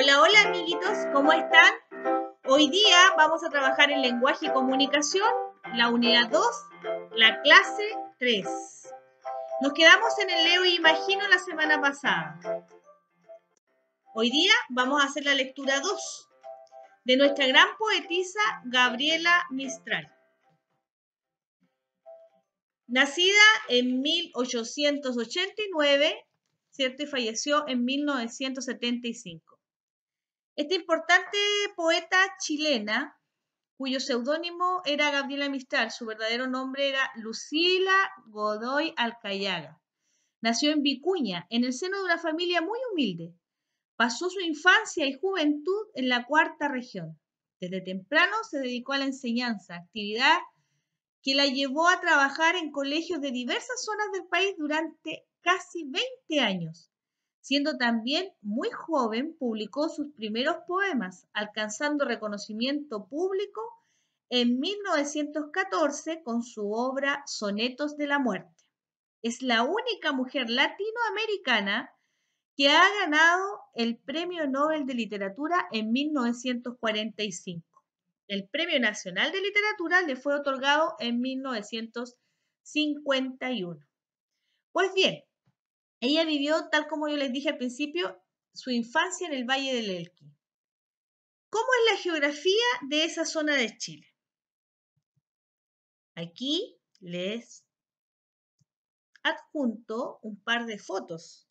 Hola, hola amiguitos, ¿cómo están? Hoy día vamos a trabajar en lenguaje y comunicación, la unidad 2, la clase 3. Nos quedamos en el leo y imagino la semana pasada. Hoy día vamos a hacer la lectura 2 de nuestra gran poetisa Gabriela Mistral. Nacida en 1889, ¿cierto? Y falleció en 1975. Esta importante poeta chilena, cuyo seudónimo era Gabriela Mistral, su verdadero nombre era Lucila Godoy Alcayaga. Nació en Vicuña, en el seno de una familia muy humilde. Pasó su infancia y juventud en la cuarta región. Desde temprano se dedicó a la enseñanza, actividad que la llevó a trabajar en colegios de diversas zonas del país durante casi 20 años. Siendo también muy joven, publicó sus primeros poemas, alcanzando reconocimiento público en 1914 con su obra Sonetos de la Muerte. Es la única mujer latinoamericana que ha ganado el Premio Nobel de Literatura en 1945. El Premio Nacional de Literatura le fue otorgado en 1951. Pues bien, ella vivió, tal como yo les dije al principio, su infancia en el Valle del Elqui. ¿Cómo es la geografía de esa zona de Chile? Aquí les adjunto un par de fotos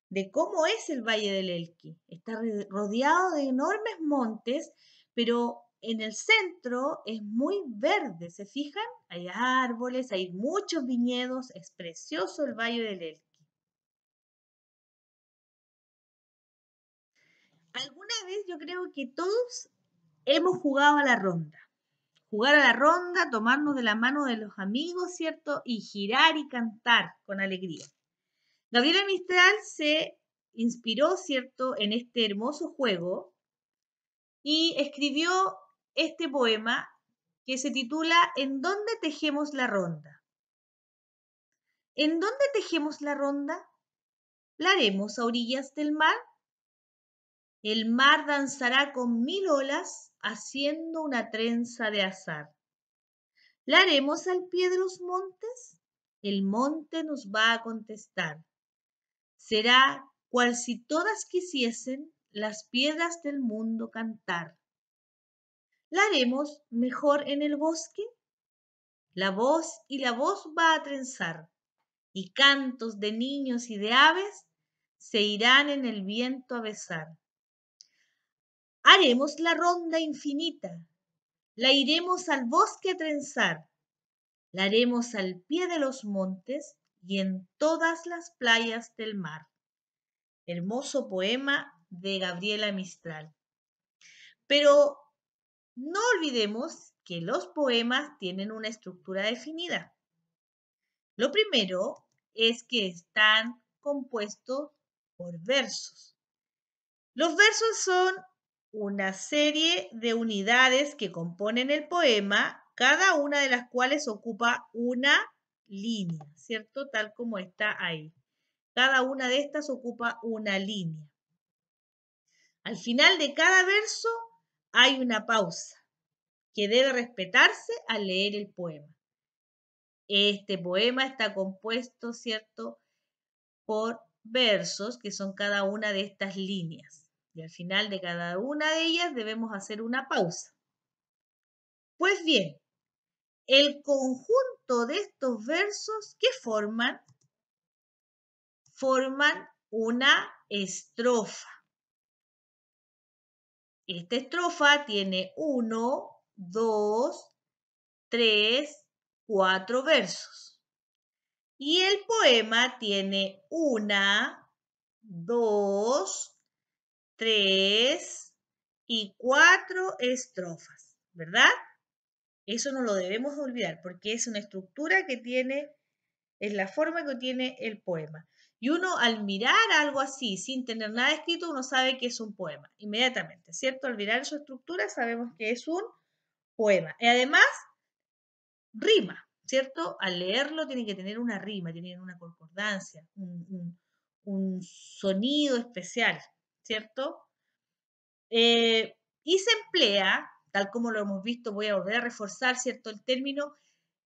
de cómo es el Valle del Elqui. Está rodeado de enormes montes, pero en el centro es muy verde, ¿se fijan? Hay árboles, hay muchos viñedos, es precioso el Valle del Elqui. Alguna vez yo creo que todos hemos jugado a la ronda. Jugar a la ronda, tomarnos de la mano de los amigos, ¿cierto? Y girar y cantar con alegría. Gabriela Mistral se inspiró, ¿cierto?, en este hermoso juego y escribió este poema que se titula ¿En dónde tejemos la ronda? ¿En dónde tejemos la ronda? ¿La haremos a orillas del mar? El mar danzará con 1000 olas haciendo una trenza de azar. ¿La haremos al pie de los montes? El monte nos va a contestar. Será cual si todas quisiesen las piedras del mundo cantar. ¿La haremos mejor en el bosque? La voz va a trenzar, y cantos de niños y de aves se irán en el viento a besar. Haremos la ronda infinita, la iremos al bosque a trenzar, la haremos al pie de los montes y en todas las playas del mar. Hermoso poema de Gabriela Mistral. Pero no olvidemos que los poemas tienen una estructura definida. Lo primero es que están compuestos por versos. Los versos son una serie de unidades que componen el poema, cada una de las cuales ocupa una línea, ¿cierto? Tal como está ahí. Cada una de estas ocupa una línea. Al final de cada verso hay una pausa que debe respetarse al leer el poema. Este poema está compuesto, ¿cierto?, por versos que son cada una de estas líneas. Y al final de cada una de ellas debemos hacer una pausa. Pues bien, el conjunto de estos versos, ¿qué forman? Forman una estrofa. Esta estrofa tiene 1, 2, 3, 4 versos. Y el poema tiene 1, 2, 3 y 4 estrofas, ¿verdad? Eso no lo debemos olvidar porque es una estructura que tiene, es la forma que tiene el poema. Y uno al mirar algo así, sin tener nada escrito, uno sabe que es un poema, inmediatamente, ¿cierto? Al mirar su estructura sabemos que es un poema. Y además, rima, ¿cierto? Al leerlo tiene que tener una rima, tiene que tener una concordancia, un sonido especial, ¿cierto? Y se emplea, tal como lo hemos visto, voy a volver a reforzar, ¿cierto? El término,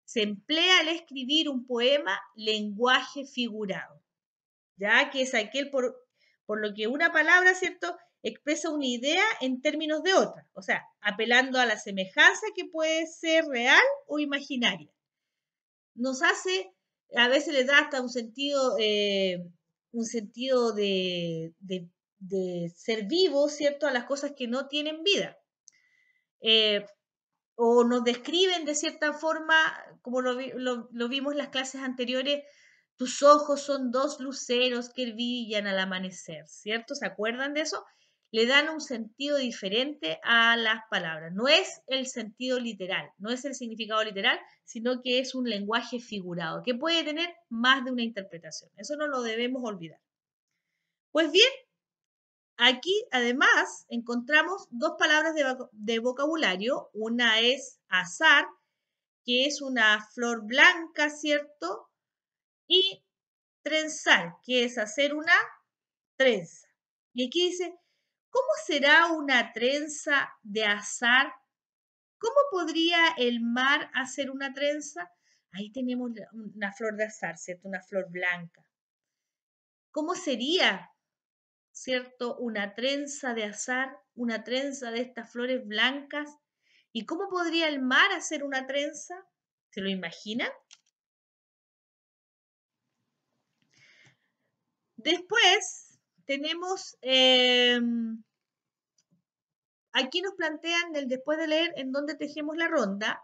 se emplea al escribir un poema lenguaje figurado, ya que es aquel por lo que una palabra, ¿cierto?, expresa una idea en términos de otra, o sea, apelando a la semejanza que puede ser real o imaginaria. Nos hace, a veces le da hasta un sentido de ser vivo, ¿cierto?, a las cosas que no tienen vida. O nos describen de cierta forma, como lo vimos en las clases anteriores, tus ojos son dos luceros que brillan al amanecer, ¿cierto? ¿Se acuerdan de eso? Le dan un sentido diferente a las palabras. No es el sentido literal, no es el significado literal, sino que es un lenguaje figurado, que puede tener más de una interpretación. Eso no lo debemos olvidar. Pues bien, aquí además encontramos dos palabras de vocabulario. Una es azar, que es una flor blanca, ¿cierto? Y trenzar, que es hacer una trenza. Y aquí dice, ¿cómo será una trenza de azar? ¿Cómo podría el mar hacer una trenza? Ahí tenemos una flor de azar, ¿cierto? Una flor blanca. ¿Cómo sería, cierto, una trenza de azar, una trenza de estas flores blancas? ¿Y cómo podría el mar hacer una trenza? ¿Se lo imaginan? Después tenemos, aquí nos plantean, después de leer En dónde tejemos la ronda,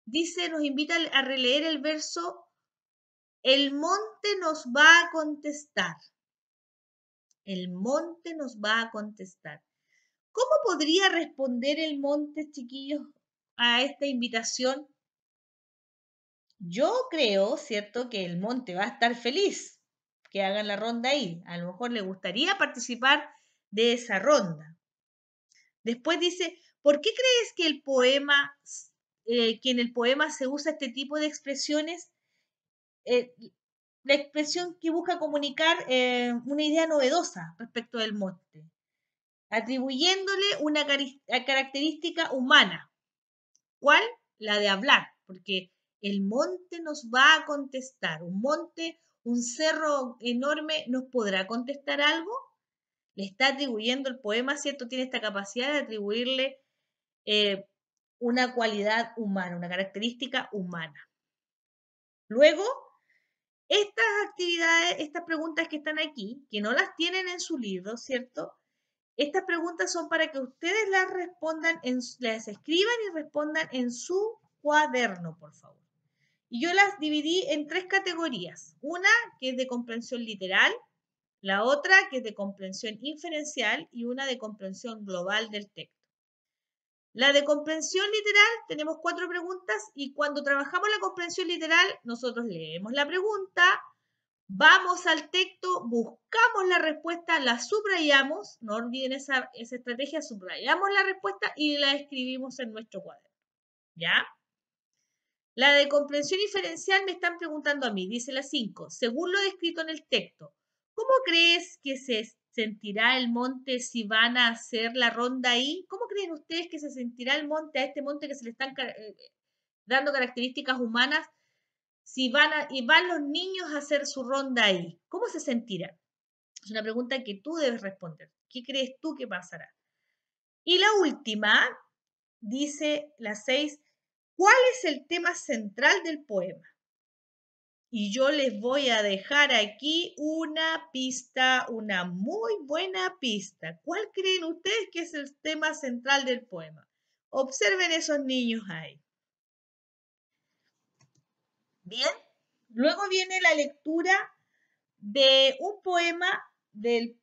dice, nos invita a releer el verso, el monte nos va a contestar. El monte nos va a contestar. ¿Cómo podría responder el monte, chiquillos, a esta invitación? Yo creo, ¿cierto?, que el monte va a estar feliz que hagan la ronda ahí. A lo mejor le gustaría participar de esa ronda. Después dice, ¿por qué crees que en el poema se usa este tipo de expresiones? La expresión que busca comunicar una idea novedosa respecto del monte, atribuyéndole una característica humana. ¿Cuál? La de hablar, porque el monte nos va a contestar. Un monte, un cerro enorme, ¿nos podrá contestar algo? Le está atribuyendo el poema, ¿cierto? Tiene esta capacidad de atribuirle una cualidad humana, una característica humana. Luego, estas actividades, estas preguntas que están aquí, que no las tienen en su libro, ¿cierto? Estas preguntas son para que ustedes las respondan, las escriban y respondan en su cuaderno, por favor. Y yo las dividí en tres categorías. Una que es de comprensión literal, la otra que es de comprensión inferencial y una de comprensión global del texto. La de comprensión literal, tenemos 4 preguntas y cuando trabajamos la comprensión literal, nosotros leemos la pregunta, vamos al texto, buscamos la respuesta, la subrayamos, no olviden esa estrategia, subrayamos la respuesta y la escribimos en nuestro cuaderno. ¿Ya? La de comprensión inferencial me están preguntando a mí, dice la 5, según lo descrito en el texto, ¿cómo crees que se sentirá el monte si van a hacer la ronda ahí? ¿Cómo creen ustedes que se sentirá el monte, a este monte que se le están dando características humanas, si van los niños a hacer su ronda ahí? ¿Cómo se sentirá? Es una pregunta que tú debes responder. ¿Qué crees tú que pasará? Y la última, dice la 6, ¿cuál es el tema central del poema? Y yo les voy a dejar aquí una pista, una muy buena pista. ¿Cuál creen ustedes que es el tema central del poema? Observen esos niños ahí. Bien, luego viene la lectura de un poema del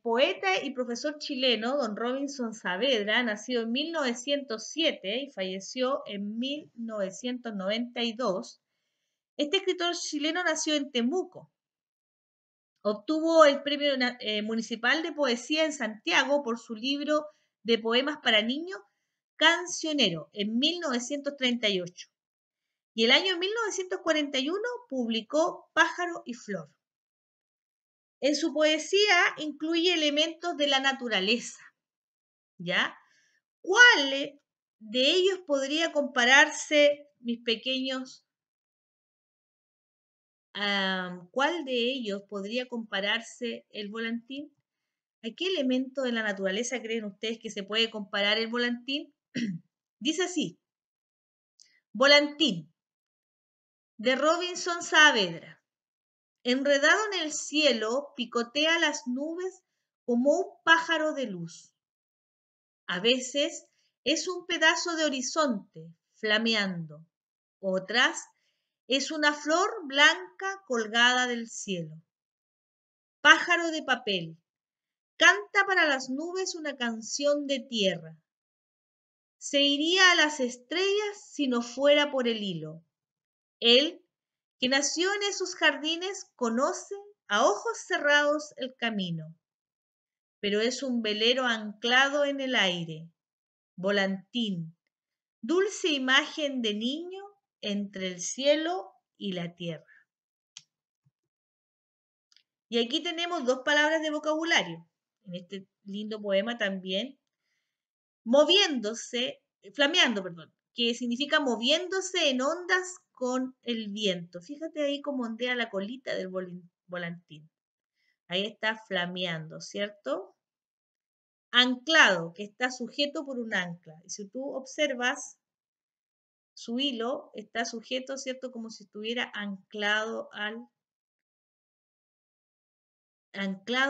poeta y profesor chileno, don Robinson Saavedra, nacido en 1907 y falleció en 1992. Este escritor chileno nació en Temuco. Obtuvo el Premio Municipal de Poesía en Santiago por su libro de poemas para niños, Cancionero, en 1938. Y el año 1941 publicó Pájaro y Flor. En su poesía incluye elementos de la naturaleza, ¿ya? ¿Cuál de ellos podría compararse, mis pequeños, cuál de ellos podría compararse el volantín? ¿A qué elemento de la naturaleza creen ustedes que se puede comparar el volantín? Dice así, volantín, de Robinson Saavedra. Enredado en el cielo, picotea las nubes como un pájaro de luz. A veces es un pedazo de horizonte flameando, otras es una flor blanca colgada del cielo. Pájaro de papel, canta para las nubes una canción de tierra. Se iría a las estrellas si no fuera por el hilo. Él, que nació en esos jardines, conoce a ojos cerrados el camino. Pero es un velero anclado en el aire, volantín, dulce imagen de niño entre el cielo y la tierra. Y aquí tenemos dos palabras de vocabulario, en este lindo poema también. Moviéndose, flameando, perdón, que significa moviéndose en ondas con el viento. Fíjate ahí cómo ondea la colita del volantín. Ahí está flameando, ¿cierto? Anclado, que está sujeto por un ancla. Y si tú observas, su hilo está sujeto, ¿cierto? Como si estuviera anclado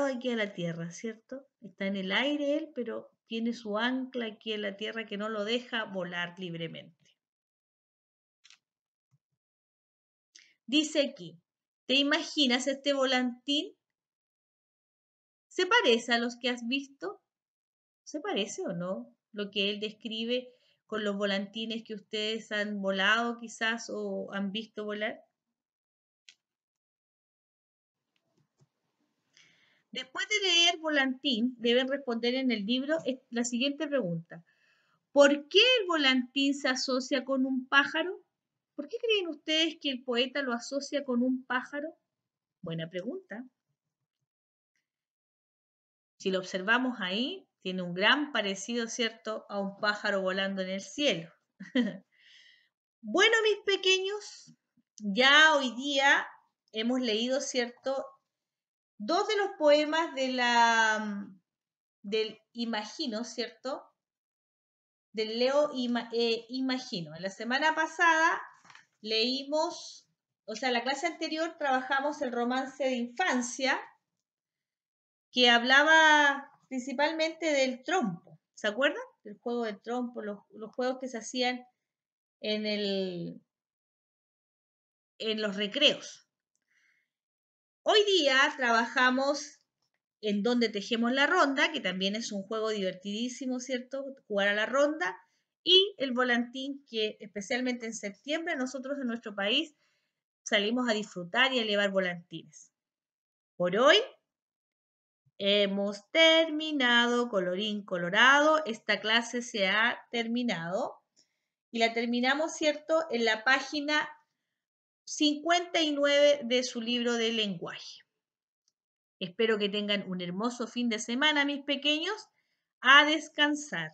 aquí a la tierra, ¿cierto? Está en el aire él, pero tiene su ancla aquí en la tierra que no lo deja volar libremente. Dice aquí, ¿te imaginas este volantín? ¿Se parece a los que has visto? ¿Se parece o no? Lo que él describe con los volantines que ustedes han volado quizás o han visto volar. Después de leer volantín, deben responder en el libro la siguiente pregunta. ¿Por qué el volantín se asocia con un pájaro? ¿Por qué creen ustedes que el poeta lo asocia con un pájaro? Buena pregunta. Si lo observamos ahí, tiene un gran parecido, ¿cierto?, a un pájaro volando en el cielo. Bueno, mis pequeños, ya hoy día hemos leído, ¿cierto?, dos de los poemas del Imagino, ¿cierto?, del Leo Imagino. En la semana pasada leímos, o sea, en la clase anterior trabajamos el romance de infancia, que hablaba principalmente del trompo. ¿Se acuerdan? Del juego del trompo, los juegos que se hacían en los recreos. Hoy día trabajamos en Donde Tejemos la Ronda, que también es un juego divertidísimo, ¿cierto? Jugar a la ronda. Y el volantín, que especialmente en septiembre nosotros en nuestro país salimos a disfrutar y a llevar volantines. Por hoy hemos terminado, colorín colorado. Esta clase se ha terminado y la terminamos, ¿cierto?, en la página 59 de su libro de lenguaje. Espero que tengan un hermoso fin de semana, mis pequeños. A descansar.